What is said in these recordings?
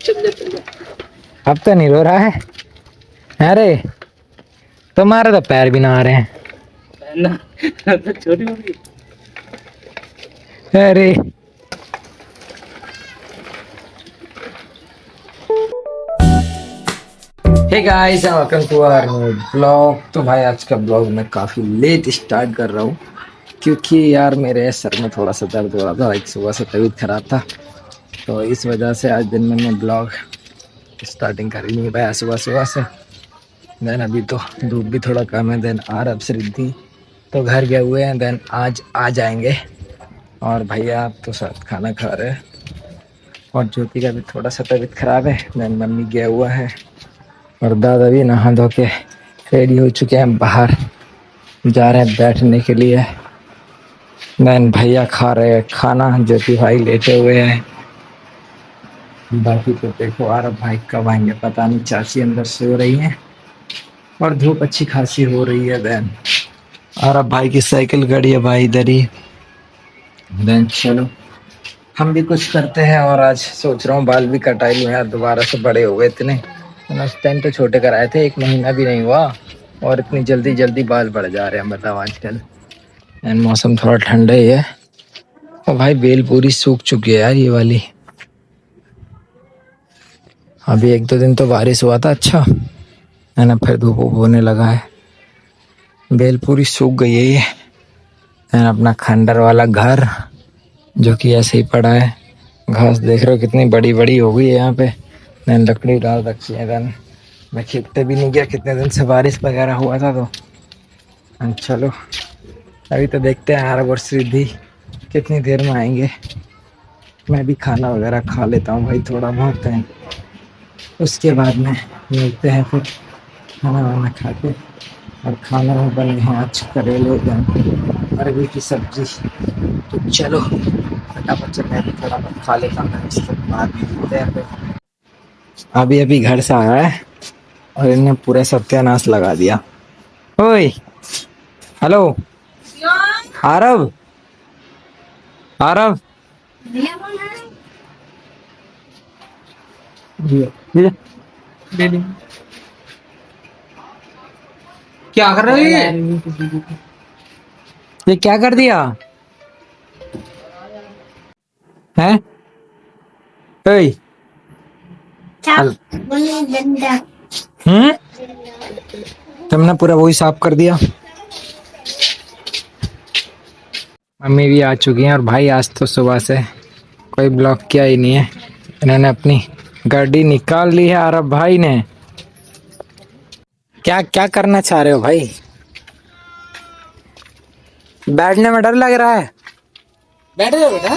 अब तो नहीं रो रहा है। अरे तुम्हारे तो पैर भी ना आ रहे हैं। तो छोटी होगी। अरे hey guys welcome to our blog. तो भाई आज का ब्लॉग मैं काफ़ी लेट स्टार्ट कर रहा हूँ क्योंकि यार मेरे सर में थोड़ा सा दर्द हो रहा था। एक सुबह से तबीयत खराब था तो इस वजह से आज दिन में मैं ब्लॉग स्टार्टिंग कर ही नहीं पाया सुबह सुबह से। देन अभी तो धूप भी थोड़ा कम है। देन आरब रिद्धि तो घर गए हुए हैं। देन आज आ जाएंगे और भैया आप तो साथ खाना खा रहे हैं और ज्योति का भी थोड़ा सा तबीयत खराब है। देन मम्मी गया हुआ है और दादा भी नहा धो के रेडी हो चुके हैं, बाहर जा रहे हैं बैठने के लिए। देन भैया खा रहे हैं खाना, ज्योति भाई लेटे हुए हैं। बाकी तो देखो आरब भाई कब आएंगे पता नहीं। चाची अंदर सो रही हैं और धूप अच्छी खासी हो रही है। देन आरब भाई की साइकिल खड़ी है भाई इधर ही। देन चलो हम भी कुछ करते हैं। और आज सोच रहा हूँ बाल भी कटाई लूँ यार, दोबारा से बड़े हो गए इतने। उस टाइम तो छोटे कराए थे, 1 महीना भी नहीं हुआ और इतनी जल्दी जल्दी बाल बढ़ जा रहे हैं बताओ आजकल। एंड मौसम थोड़ा ठंडा ही है और भाई बेल पूरी सूख चुकी है यार ये वाली। अभी 1-2 दिन तो बारिश हुआ था अच्छा है ना, फिर धूप होने लगा है। बेल पूरी सूख गई है ये। एंड अपना खंडर वाला घर जो कि ऐसे ही पड़ा है। घास देख रहे हो कितनी बड़ी बड़ी हो गई है यहाँ पे। मैंने लकड़ी डाल रखी है। देन मैं खेत पे भी नहीं गया कितने दिन से, बारिश वगैरह हुआ था तो। चलो अभी तो देखते हैं आरब और रिद्धि कितनी देर में आएंगे। मैं भी खाना वगैरह खा लेता हूँ भाई थोड़ा बहुत है, उसके बाद में मिलते हैं फिर खाना वाना खा के। और खाना में बने हैं आज करेले अरबी की सब्जी। तो चलो फटाफट से मैं भी थोड़ा बहुत खा लेता हूँ, इसके बाद मिलते हैं फिर। अभी अभी घर से आया है और इन्हें पूरा सत्यानाश लगा दिया। ओए हेलो आरब, आरब क्या कर रहे हो ये क्या कर दिया है? ओए हम्म, तुमने पूरा वही साफ कर दिया। मम्मी भी आ चुकी हैं और भाई आज तो सुबह से कोई ब्लॉक किया ही नहीं है। इन्होंने अपनी गाड़ी निकाल ली है आरब भाई ने। क्या क्या करना चाह रहे हो भाई? बैठने में डर लग रहा है? बैठ जाओ बेटा।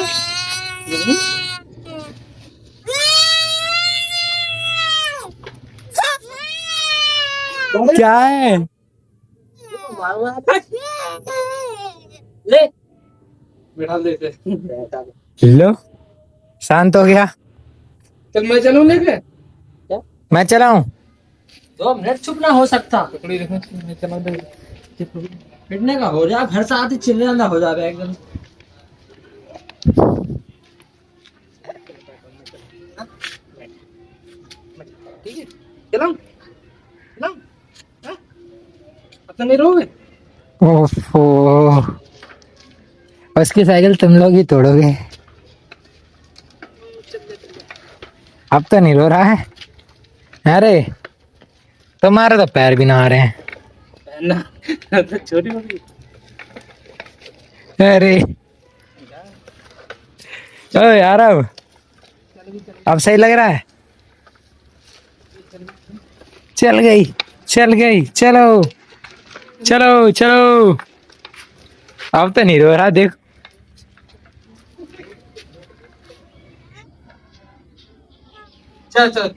क्या है? ले बैठा लेते। लो शांत हो गया। चल मैं चलूं लेके? क्या मैं चलाऊं? 2 मिनट चुप ना हो सकता। फिटने का हो जा, घर से आते चिल्ले ना हो जाए एकदम। ठीक है चलाऊं चलाऊं? नहीं रहोगे? ओफो उसकी साइकिल तुम लोग ही तोड़ोगे। अब तो नहीं रो रहा है। अरे तुम्हारे तो पैर भी ना आ रहे हैं। तो छोटी होगी। अरे ओ यार अब सही लग रहा है? चल गई चल गई, चलो चलो चलो। अब तो नहीं रो रहा देख। चल चल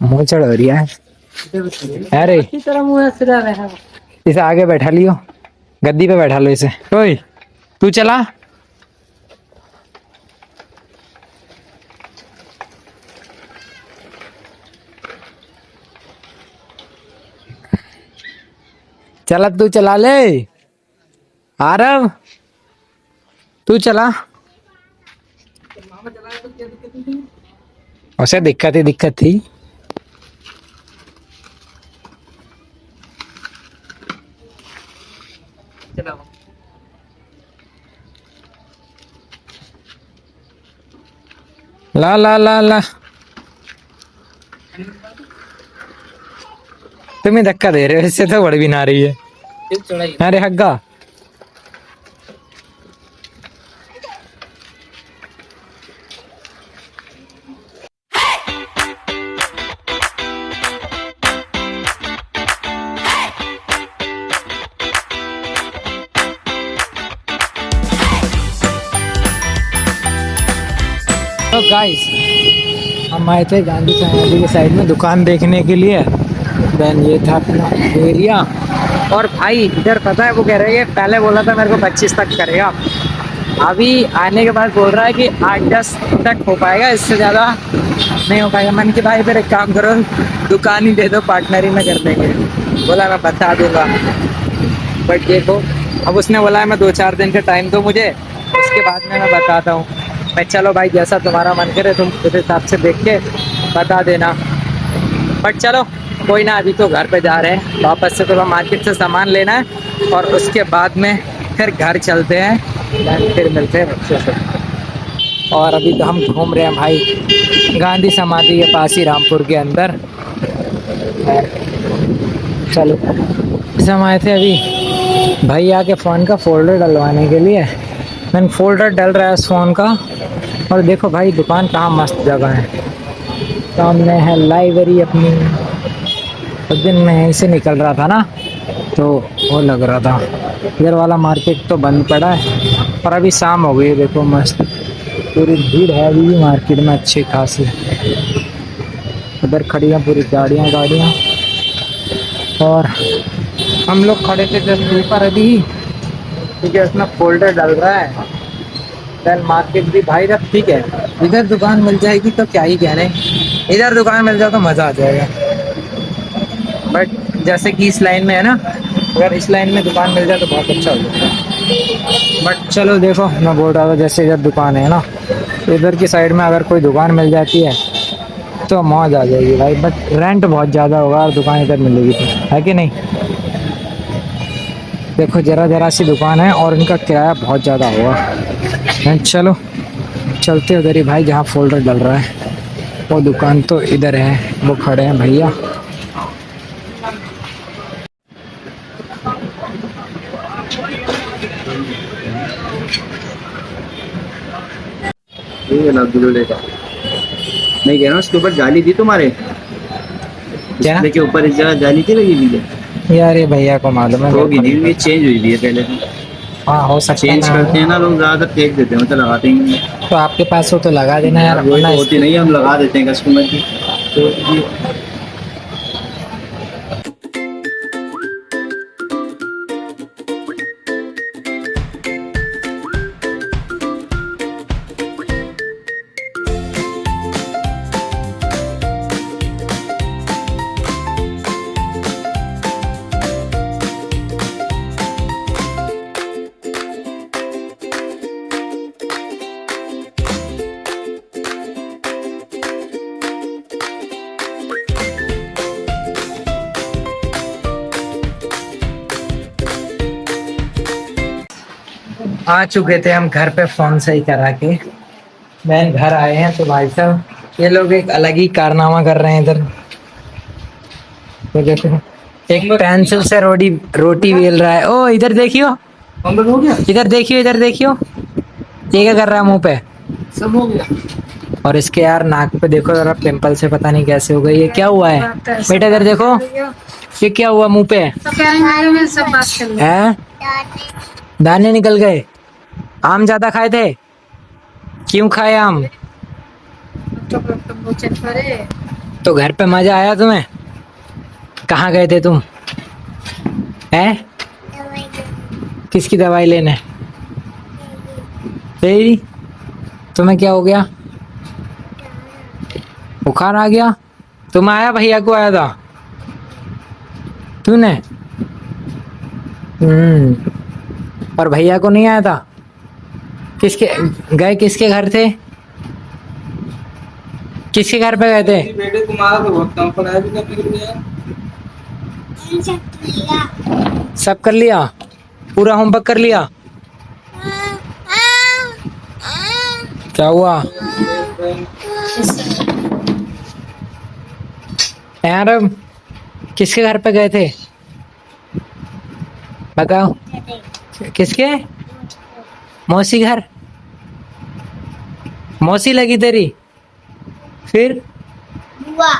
मुँह चढ़ हो रही है। अरे इसे आगे बैठा लियो, गद्दी पे बैठा लो इसे। ओए तू चला। चला तू चला ले आरव, तू चला। उसे दिक्कत थी। ला ला ला ला तुम्हें धक्का दे रहे हो, इससे तो बड़ी भी ना रही है। अरे हग्गा तो गाइस हम आए थे गांधी समाधि के साइड में दुकान देखने के लिए। देन ये था अपना एरिया। और भाई इधर पता है वो कह रहे हैं पहले बोला था मेरे को 25 तक करेगा, अभी आने के बाद बोल रहा है कि 8-10 तक हो पाएगा, इससे ज़्यादा नहीं हो पाएगा। मैंने कि भाई फिर एक काम करो दुकान ही दे दो, पार्टनर ही में कर देंगे। बोला मैं बता दूंगा, बट देखो अब उसने बोला है मैं 2-4 दिन का टाइम दो मुझे, उसके बाद में मैं बताता हूँ। मैं चलो भाई जैसा तुम्हारा मन करे तुम उस हिसाब से देख के बता देना। बट चलो कोई ना, अभी तो घर पे जा रहे हैं, वापस से थोड़ा मार्केट से सामान लेना है और उसके बाद में फिर घर चलते हैं, फिर मिलते हैं बच्चे से। और अभी तो हम घूम रहे हैं भाई गांधी समाधि के पास ही, रामपुर के अंदर। चलो हम आए थे अभी भैया के फ़ोन का फोल्डर डलवाने के लिए। मैंने फोल्डर डल रहा है उस फ़ोन का। और देखो भाई दुकान कहाँ मस्त जगह है, सामने है लाइब्रेरी अपनी। उस दिन मैं यहीं से निकल रहा था ना तो वो लग रहा था। इधर वाला मार्केट तो बंद पड़ा है और अभी शाम हो गई है, देखो मस्त पूरी भीड़ है अभी भी मार्केट में अच्छी खासी। उधर खड़ी हैं पूरी गाड़ियाँ और हम लोग खड़े थे जस्ट ऊपर अभी, ठीक है उसमें फोल्डर डल रहा है। देन मार्केट भी भाई रख ठीक है, इधर दुकान मिल जाएगी तो क्या ही कहने, इधर दुकान मिल जाए तो मज़ा आ जाएगा। बट जैसे कि इस लाइन में है ना, अगर इस लाइन में दुकान मिल जाए तो बहुत अच्छा हो जाएगा। बट चलो देखो मैं बोल रहा था जैसे इधर दुकान है ना, इधर की साइड में अगर कोई दुकान मिल जाती है तो मौज आ जाएगी भाई। बट रेंट बहुत ज़्यादा होगा और दुकान इधर मिलेगी तो, है कि नहीं। देखो ज़रा सी दुकान है और इनका किराया बहुत ज़्यादा होगा। चलो चलते उधर ही भाई जहाँ फोल्डर डल रहा है, वो दुकान तो इधर है, वो खड़े हैं भैया। मैं कह रहा हूँ उसके ऊपर जाली थी तुम्हारे, क्या के ऊपर इस जगह जाली थी लगी हुई है। यार ये भैया को मालूम है, होगी नहीं, ये चेंज हुई भी है पहले से। हाँ हो सकता है चेंज ना। करते हैं ना लोग, ज्यादातर फेंक देते हैं, मतलब लगाते ही नहीं हैं। तो आपके पास हो तो लगा देना यार, वो वरना तो होती नहीं, हम लगा देते हैं कस्टमर की तो आ चुके थे हम घर पे फोन सही करा के। मैं घर आए हैं तो भाई साहब ये लोग एक अलग ही कारनामा कर रहे हैं इधर। तो देखो एक पेंसिल से रोटी बेल रहा है। ओ इधर देखियो, इधर देखियो, इधर देखियो, ये क्या कर रहा है मुंह पे। सब हो गया। और इसके यार नाक पे देखो जरा पिंपल से पता नहीं कैसे हो गई, ये क्या हुआ है बेटा, इधर देखो ये क्या हुआ मुंह पे है। दाने निकल गए। आम ज्यादा खाए थे, क्यों खाए आम। तो घर पे मजा आया तुम्हें, कहाँ गए थे तुम, हैं किसकी दवाई लेने। तेरी, तुम्हें क्या हो गया, बुखार आ गया। तुम आया भैया को आया था तूने। और भैया को नहीं आया था। किसके गए, किसके घर थे। किसके घर पे गए थे? बेटे तुम्हारा तो बहुत कम पड़ा है अभी करने के लिए। सब कर लिया? पूरा होमवर्क कर लिया? क्या हुआ यार? किसके घर पे गए थे बताओ? किसके? मौसी घर? मौसी लगी तेरी? फिर? बुआ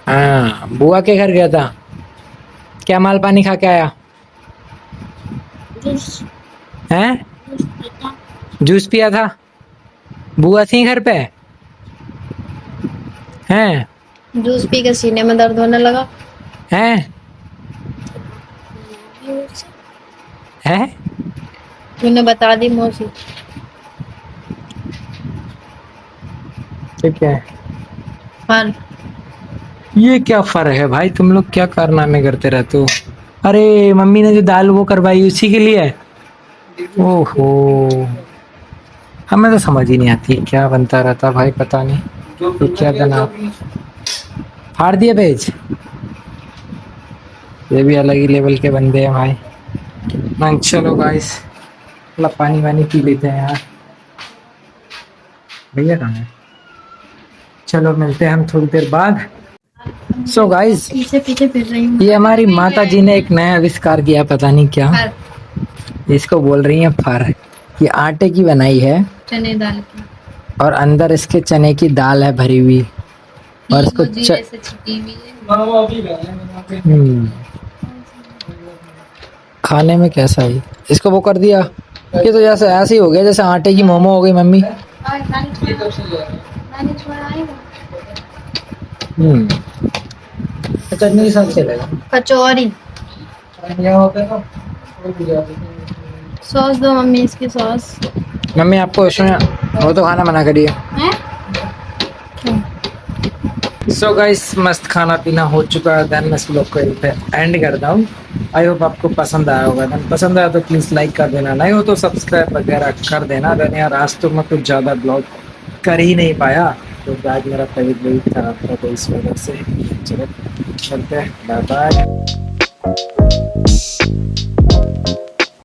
हाँ, बुआ के घर गया था। क्या माल पानी खा के आया? जूस हैं? जूस पीता जूस पिया था? बुआ थी घर पे? हैं? जूस पी के सीने में दर्द होने लगा। हैं? हैं? तूने बता दी मौसी। ठीक है। पर ये क्या फर है भाई, तुम लोग क्या कारनामे करते रहते हो? अरे मम्मी ने जो दाल वो करवाई उसी के लिए? ओहो, हमें तो समझ ही नहीं आती क्या बनता रहता भाई, पता नहीं ये क्या बना। फाड़ दिया पेज? ये भी अलग ही लेवल के बंदे हैं भाई। चलो गाइस, मतलब पानी वानी पी लेते हैं यार। भैया कहाँ है? चलो मिलते हैं हम थोड़ी देर बाद। सो गाइस, पीछे पीछे फिर रही हूँ। ये हमारी माता जी ने एक नया आविष्कार किया, पता नहीं क्या। पर इसको बोल रही हैं फर। ये आटे की बनाई है चने दाल की और अंदर इसके चने की दाल है भरी हुई, और इसको जीरे से छिपी हुई है। हम्म, खाने में कैसा है? इसको वो कर दिया। ये तो जैसे ऐसे ही हो गया जैसे आटे की मोमो हो गई मम्मी। चटनी के साथ चलेगा। कचौरी सॉस दो मम्मी, इसकी सॉस मम्मी आपको इसमें वो तो खाना मना करिए। है। सो गाइस, मस्त खाना पीना हो चुका है। देन मैं इस ब्लॉग को यहीं पे एंड करता हूँ। आई होप आपको पसंद आया होगा। देन पसंद आया तो प्लीज़ लाइक कर देना, नहीं हो तो सब्सक्राइब वगैरह कर देना। देन यार आज तो मैं कुछ ज़्यादा ब्लॉग कर ही नहीं पाया, तो आज मेरा तबीयत बहुत खराब था, तो इस वजह से। चलो चलते हैं, बाय बाय।